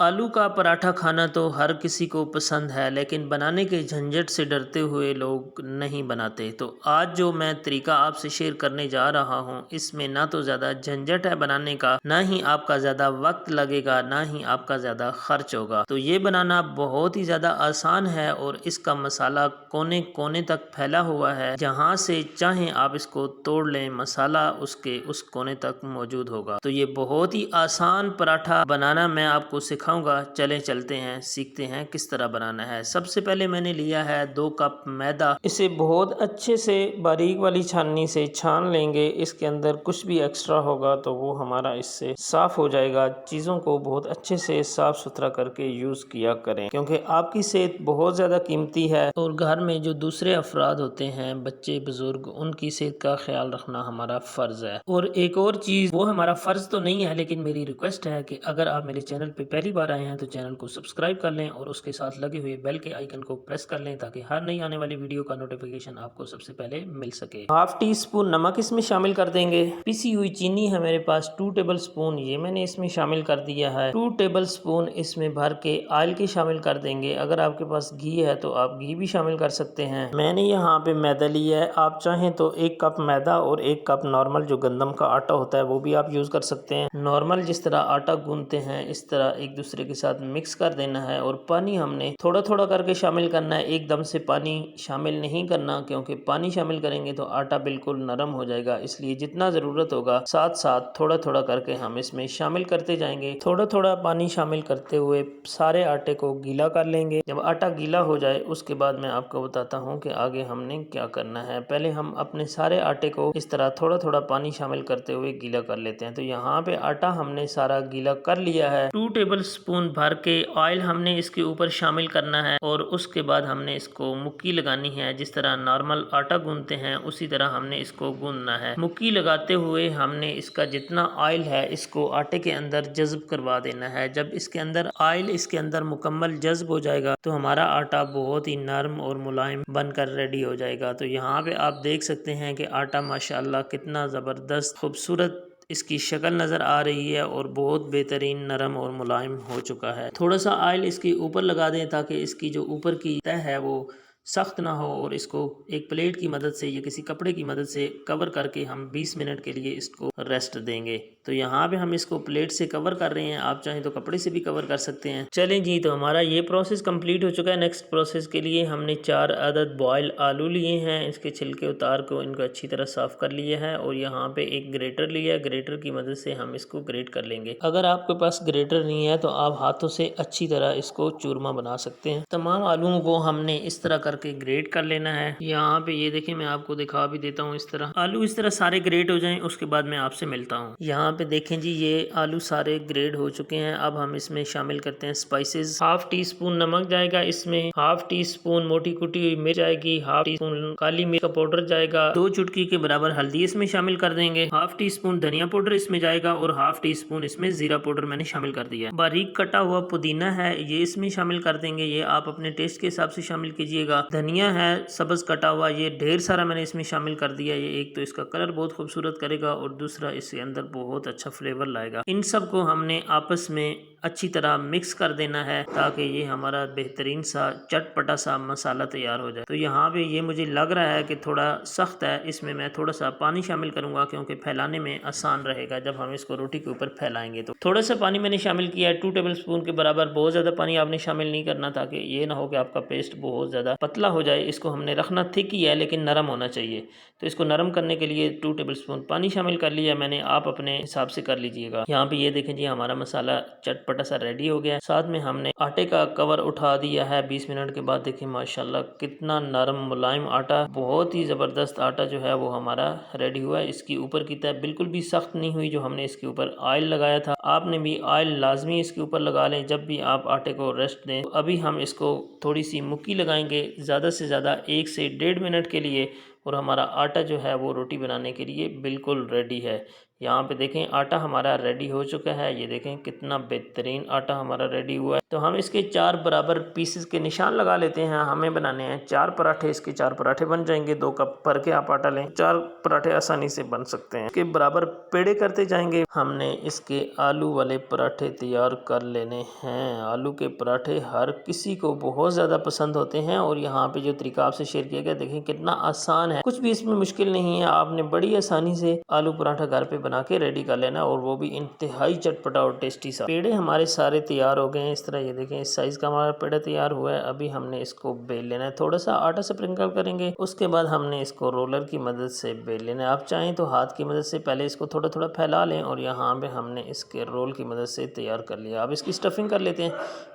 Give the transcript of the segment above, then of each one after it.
आलू का पराठा खाना तो हर किसी को पसंद है, लेकिन बनाने के झंझट से डरते हुए लोग नहीं बनाते। तो आज जो मैं तरीका आपसे शेयर करने जा रहा हूँ, इसमें ना तो ज़्यादा झंझट है बनाने का, ना ही आपका ज़्यादा वक्त लगेगा, ना ही आपका ज़्यादा खर्च होगा। तो ये बनाना बहुत ही ज़्यादा आसान है और इसका मसाला कोने कोने तक फैला हुआ है। जहाँ से चाहें आप इसको तोड़ लें, मसाला उसके उस कोने तक मौजूद होगा। तो ये बहुत ही आसान पराठा बनाना मैं आपको सिखाऊंगा। चलें चलते हैं, सीखते हैं किस तरह बनाना है। सबसे पहले मैंने लिया है 2 कप मैदा। इसे बहुत अच्छे से बारीक वाली छाननी से छान लेंगे। इसके अंदर कुछ भी एक्स्ट्रा होगा तो वो हमारा इससे साफ हो जाएगा। चीज़ों को बहुत अच्छे से साफ सुथरा करके यूज़ किया करें, क्योंकि आपकी सेहत बहुत ज़्यादा कीमती है और घर में जो दूसरे अफराद होते हैं, बच्चे बुजुर्ग, उनकी सेहत का ख्याल रखना हमारा फ़र्ज़ है। और एक और चीज़, वो हमारा फ़र्ज़ तो नहीं है, लेकिन मेरी रिक्वेस्ट है कि अगर आप मेरे चैनल पे पहली बार आए हैं तो चैनल को सब्सक्राइब कर लें और उसके साथ लगे हुए बेल के आइकन को प्रेस कर लें, ताकि हर नई आने वाली वीडियो का नोटिफिकेशन आपको सबसे पहले मिल सके। हाफ टी स्पून नमक इसमें शामिल कर देंगे। पिसी हुई चीनी है मेरे पास 2 टेबल स्पून, ये मैंने इसमें शामिल कर दिया है। 2 टेबल स्पून इसमें भर के ऑयल के शामिल कर देंगे। अगर आपके पास घी है तो आप घी भी शामिल कर सकते हैं। मैंने यहाँ पे मैदा लिया है। आप चाहें तो 1 कप मैदा और 1 कप नॉर्मल जो गंदम का आटा होता है वो भी आप यूज़ कर सकते हैं। नॉर्मल जिस तरह आटा गूंथते हैं, इस तरह एक दूसरे के साथ मिक्स कर देना है। और पानी हमने थोड़ा थोड़ा करके शामिल करना है, एकदम से पानी शामिल नहीं करना, क्योंकि पानी शामिल करेंगे तो आटा बिल्कुल नरम हो जाएगा। इसलिए जितना ज़रूरत होगा साथ साथ थोड़ा थोड़ा करके हम इसमें शामिल करते जाएंगे। थोड़ा थोड़ा पानी शामिल करते हुए सारे आटे को गीला कर लेंगे। जब आटा गीला हो जाए उसके बाद मैं आपको बताता हूँ कि आगे हमने क्या करना है। पहले हम अपने सारे आटे को इस तरह थोड़ा थोड़ा पानी शामिल करते हुए गीला कर लेते हैं। तो यहाँ पे आटा हमने सारा गीला कर लिया है। 2 टेबल स्पून भर के ऑयल हमने इसके ऊपर शामिल करना है और उसके बाद हमने इसको मुक्की लगानी है। जिस तरह नॉर्मल आटा गूंथते हैं उसी तरह हमने इसको गूंथना है। मुक्की लगाते हुए हमने इसका जितना ऑयल है इसको आटे के अंदर जज्ब करवा देना है। जब इसके अंदर ऑयल इसके अंदर मुकम्मल जज्ब हो जाएगा तो हमारा आटा बहुत ही नरम और मुलायम बनकर रेडी हो जाएगा। तो यहाँ पे आप देख सकते हैं कि आटा माशाल्लाह कितना ज़बरदस्त खूबसूरत इसकी शक्ल नज़र आ रही है और बहुत बेहतरीन नरम और मुलायम हो चुका है। थोड़ा सा ऑयल इसके ऊपर लगा दें ताकि इसकी जो ऊपर की तह है वो सख्त ना हो, और इसको एक प्लेट की मदद से या किसी कपड़े की मदद से कवर करके हम 20 मिनट के लिए इसको रेस्ट देंगे। तो यहाँ पे हम इसको प्लेट से कवर कर रहे हैं, आप चाहें तो कपड़े से भी कवर कर सकते हैं। चलें जी, तो हमारा ये प्रोसेस कंप्लीट हो चुका है। नेक्स्ट प्रोसेस के लिए हमने 4 अदद बॉयल आलू लिए हैं। इसके छिलके उतार को इनको अच्छी तरह साफ कर लिया है और यहाँ पे एक ग्रेटर लिया है। ग्रेटर की मदद से हम इसको ग्रेट कर लेंगे। अगर आपके पास ग्रेटर नहीं है तो आप हाथों से अच्छी तरह इसको चूरमा बना सकते हैं। तमाम आलूओं को हमने इस तरह करके ग्रेट कर लेना है। यहाँ पे ये देखें, मैं आपको दिखा भी देता हूँ। इस तरह आलू इस तरह सारे ग्रेट हो जाएं, उसके बाद मैं आपसे मिलता हूँ। यहाँ पे देखें जी, ये आलू सारे ग्रेट हो चुके हैं। अब हम इसमें शामिल करते हैं स्पाइसेस। हाफ टी स्पून नमक जाएगा इसमें, हाफ टी स्पून मोटी कुटी हुई मिर्च जाएगी, हाफ टी स्पून काली मिर्च का पाउडर जाएगा, 2 चुटकी के बराबर हल्दी इसमें शामिल कर देंगे, हाफ टी स्पून धनिया पाउडर इसमें जाएगा और हाफ टी स्पून इसमें जीरा पाउडर मैंने शामिल कर दिया। बारीक कटा हुआ पुदीना है, ये इसमें शामिल कर देंगे। ये आप अपने टेस्ट के हिसाब से शामिल कीजिएगा। धनिया है सब्ज कटा हुआ, ये ढेर सारा मैंने इसमें शामिल कर दिया। ये एक तो इसका कलर बहुत खूबसूरत करेगा और दूसरा इसके अंदर बहुत अच्छा फ्लेवर लाएगा। इन सब को हमने आपस में अच्छी तरह मिक्स कर देना है ताकि ये हमारा बेहतरीन सा चटपटा सा मसाला तैयार हो जाए। तो यहाँ पे ये मुझे लग रहा है कि थोड़ा सख्त है, इसमें मैं थोड़ा सा पानी शामिल करूंगा क्योंकि फैलाने में आसान रहेगा जब हम इसको रोटी के ऊपर फैलाएंगे। तो थोड़ा सा पानी मैंने शामिल किया है 2 टेबल स्पून के बराबर। बहुत ज़्यादा पानी आपने शामिल नहीं करना ताकि ये ना हो कि आपका पेस्ट बहुत ज़्यादा पतला हो जाए। इसको हमने रखना थिक ही है लेकिन नरम होना चाहिए। तो इसको नरम करने के लिए 2 टेबल स्पून पानी शामिल कर लिया मैंने, आप अपने हिसाब से कर लीजिएगा। यहाँ पे ये देखें जी, हमारा मसाला चटपटा सा रेडी हो गया है। साथ में हमने आटे का कवर उठा दिया है। 20 मिनट के बाद देखिए माशाल्लाह कितना नरम मुलायम आटा, बहुत ही ज़बरदस्त आटा जो है वो हमारा रेडी हुआ है। इसकी ऊपर की तह बिल्कुल भी सख्त नहीं हुई जो हमने इसके ऊपर ऑयल लगाया था। आपने भी ऑयल लाजमी इसके ऊपर लगा लें जब भी आप आटे को रेस्ट दें। तो अभी हम इसको थोड़ी सी मुक्की लगाएंगे, ज़्यादा से ज़्यादा 1 से 1.5 मिनट के लिए, और हमारा आटा जो है वो रोटी बनाने के लिए बिल्कुल रेडी है। यहाँ पे देखें आटा हमारा रेडी हो चुका है। ये देखें कितना बेहतरीन आटा हमारा रेडी हुआ है। तो हम इसके 4 बराबर पीसेस के निशान लगा लेते हैं। हमें बनाने हैं 4 पराठे। इसके 4 पराठे बन जाएंगे। 2 कप भर के आप आटा लें, 4 पराठे आसानी से बन सकते हैं। इसके बराबर पेड़े करते जाएंगे। हमने इसके आलू वाले पराठे तैयार कर लेने हैं। आलू के पराठे हर किसी को बहुत ज़्यादा पसंद होते हैं और यहाँ पे जो तरीका आपसे शेयर किया गया देखें कितना आसान है, कुछ भी इसमें मुश्किल नहीं है। आपने बड़ी आसानी से आलू पराठा घर पे बना के रेडी कर लेना और वो भी इंतहाई चटपटा और टेस्टी सा। पेड़े हमारे सारे तैयार हो गए हैं। इस तरह ये देखें इस साइज़ का हमारा पेड़ा तैयार हुआ है। अभी हमने इसको बेल लेना है। थोड़ा सा आटा स्प्रिंकल करेंगे, उसके बाद हमने इसको रोलर की मदद से बेल लेना है। आप चाहें तो हाथ की मदद से पहले इसको थोड़ा थोड़ा फैला लें और यहाँ पे हमने इसके रोल की मदद से तैयार कर लिया। अब इसकी स्टफिंग कर लेते हैं।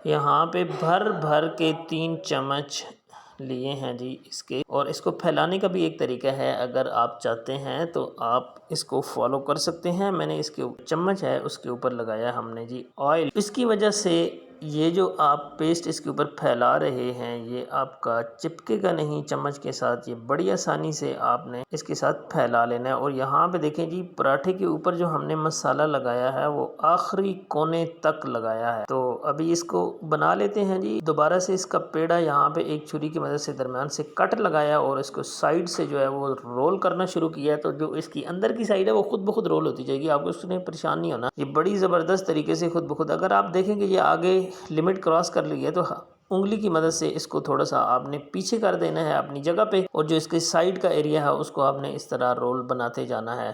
यहाँ पे भर भर के 3 चम्मच लिए हैं जी इसके। और इसको फैलाने का भी एक तरीका है, अगर आप चाहते हैं तो आप इसको फॉलो कर सकते हैं। मैंने इसके चम्मच है उसके ऊपर लगाया हमने जी ऑयल। इसकी वजह से ये जो आप पेस्ट इसके ऊपर फैला रहे हैं ये आपका चिपकेगा नहीं चम्मच के साथ। ये बड़ी आसानी से आपने इसके साथ फैला लेना है। और यहाँ पे देखें जी पराठे के ऊपर जो हमने मसाला लगाया है वो आखिरी कोने तक लगाया है। तो अभी इसको बना लेते हैं जी। दोबारा से इसका पेड़ा यहाँ पे एक छुरी की मदद से दरम्यान से कट लगाया और इसको साइड से जो है वो रोल करना शुरू किया। तो जो इसकी अंदर की साइड है वो खुद ब खुद रोल होती जाएगी, आपको उसमें परेशान नहीं होना। ये बड़ी ज़बरदस्त तरीके से खुद ब खुद, अगर आप देखेंगे ये आगे लिमिट क्रॉस कर ली है तो उंगली की मदद से इसको थोड़ा सा आपने पीछे कर देना है अपनी जगह पे और जो इसके साइड का एरिया है उसको आपने इस तरह रोल बनाते जाना है।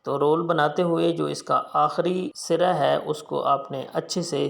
तो रोल बनाते हुए जो इसका आखिरी सिरा है उसको आपने अच्छे से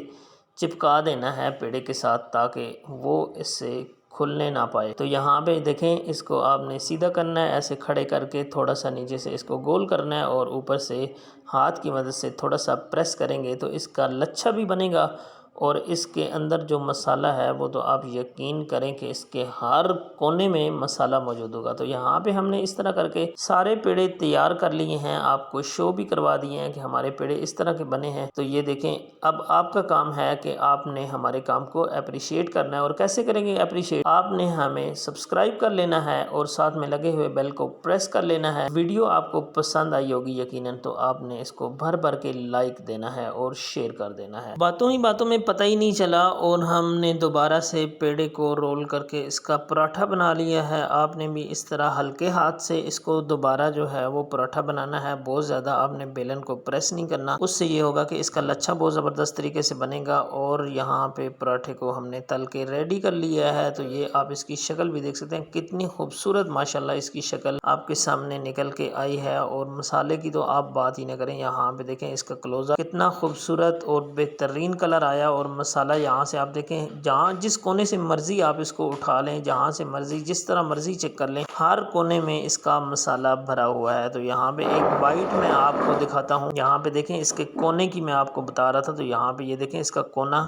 चिपका देना है पेड़े के साथ ताकि वो इससे खुलने ना पाए। तो यहाँ पे देखें इसको आपने सीधा करना है, ऐसे खड़े करके थोड़ा सा नीचे से इसको गोल करना है और ऊपर से हाथ की मदद से थोड़ा सा प्रेस करेंगे तो इसका लच्छा भी बनेगा। और इसके अंदर जो मसाला है वो तो आप यकीन करें कि इसके हर कोने में मसाला मौजूद होगा। तो यहाँ पे हमने इस तरह करके सारे पेड़े तैयार कर लिए हैं, आपको शो भी करवा दिए हैं कि हमारे पेड़े इस तरह के बने हैं। तो ये देखें अब आपका काम है कि आपने हमारे काम को अप्रिशिएट करना है। और कैसे करेंगे अप्रिशिएट, आपने हमें सब्सक्राइब कर लेना है और साथ में लगे हुए बेल को प्रेस कर लेना है। वीडियो आपको पसंद आई होगी यकीनन, तो आपने इसको भर भर के लाइक देना है और शेयर कर देना है। बातों ही बातों में पता ही नहीं चला और हमने दोबारा से पेड़े को रोल करके इसका पराठा बना लिया है। आपने भी इस तरह हल्के हाथ से इसको दोबारा जो है वो पराठा बनाना है। बहुत ज़्यादा आपने बेलन को प्रेस नहीं करना, उससे ये होगा कि इसका लच्छा बहुत ज़बरदस्त तरीके से बनेगा। और यहाँ पे पराठे को हमने तल के रेडी कर लिया है। तो ये आप इसकी शक्ल भी देख सकते हैं, कितनी खूबसूरत माशाल्लाह इसकी शक्ल आपके सामने निकल के आई है। और मसाले की तो आप बात ही ना करें। यहाँ पे देखें इसका क्लोजअप कितना खूबसूरत और बेहतरीन कलर आया। और मसाला यहाँ से आप देखें, जहाँ जिस कोने से मर्जी आप इसको उठा लें, जहाँ से मर्जी जिस तरह मर्जी चेक कर लें, हर कोने में इसका मसाला भरा हुआ है। तो यहाँ पे एक बाइट मैं आपको दिखाता हूँ। यहाँ पे देखें इसके कोने की मैं आपको बता रहा था। तो यहाँ पे ये देखें इसका कोना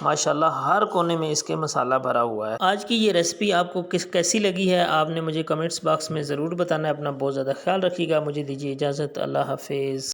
माशाल्लाह हर कोने में इसके मसाला भरा हुआ है। आज की ये रेसिपी आपको कैसी लगी है आपने मुझे कमेंट्स बॉक्स में ज़रूर बताना है। अपना बहुत ज़्यादा ख्याल रखिएगा। मुझे दीजिए इजाज़त। अल्लाह हाफिज़।